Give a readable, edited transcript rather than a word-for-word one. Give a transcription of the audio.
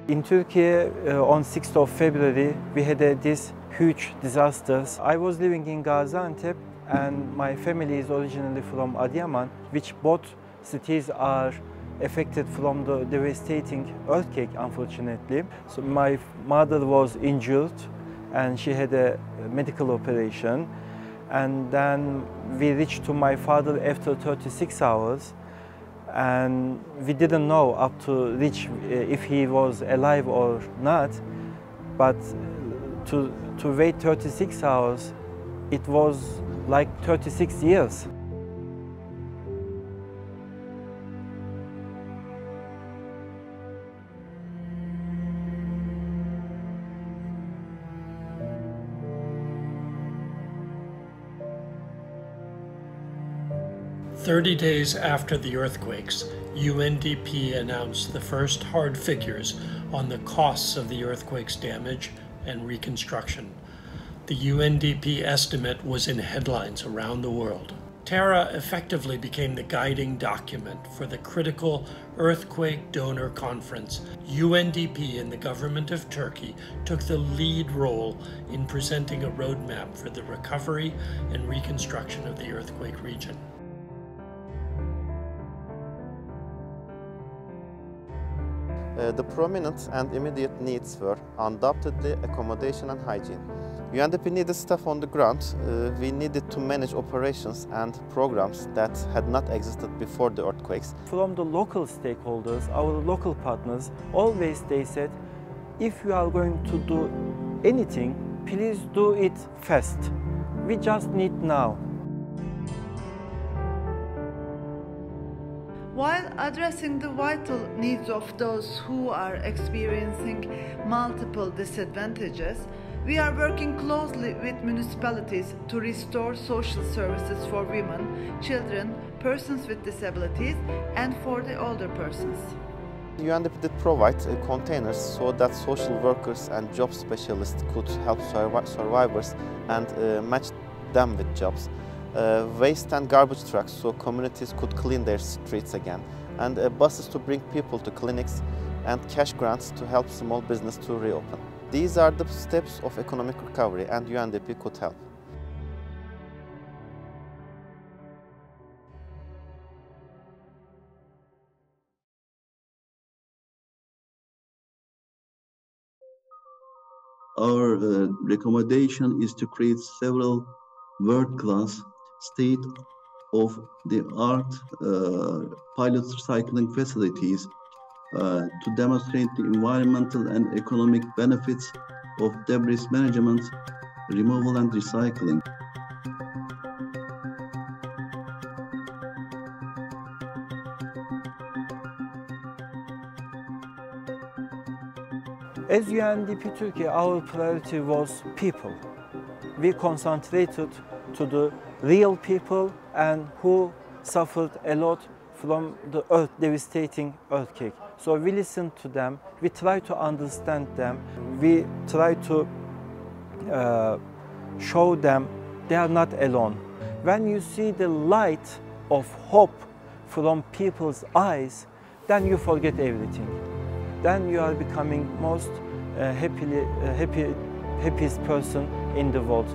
In Turkey, on 6th of February, we had this huge disaster. I was living in Gaziantep and my family is originally from Adıyaman, which both cities are affected from the devastating earthquake, unfortunately. So my mother was injured and she had a medical operation. And then we reached to my father after 36 hours. And we didn't know up to reach if he was alive or not. But to wait 36 hours, it was like 36 years. "30 days after the earthquakes, UNDP announced the first hard figures on the costs of the earthquake's damage and reconstruction. The UNDP estimate was in headlines around the world. TERA effectively became the guiding document for the critical Earthquake Donor Conference. UNDP and the government of Turkey took the lead role in presenting a roadmap for the recovery and reconstruction of the earthquake region. The prominent and immediate needs were undoubtedly accommodation and hygiene. UNDP needed staff on the ground. We needed to manage operations and programs that had not existed before the earthquakes. From the local stakeholders, our local partners, always they said, if you are going to do anything, please do it fast. We just need now. While addressing the vital needs of those who are experiencing multiple disadvantages, we are working closely with municipalities to restore social services for women, children, persons with disabilities, and for the older persons. UNDP did provide containers so that social workers and job specialists could help survivors and match them with jobs. Waste and garbage trucks so communities could clean their streets again, and buses to bring people to clinics, and cash grants to help small business to reopen. These are the steps of economic recovery, and UNDP could help. Our recommendation is to create several world-class, state-of-the-art pilot recycling facilities to demonstrate the environmental and economic benefits of debris management, removal and recycling. As UNDP Türkiye, our priority was people. We concentrated to the real people and who suffered a lot from the devastating earthquake. So we listened to them, we try to understand them, we try to show them they are not alone. When you see the light of hope from people's eyes, then you forget everything. Then you are becoming most happiest person in the world.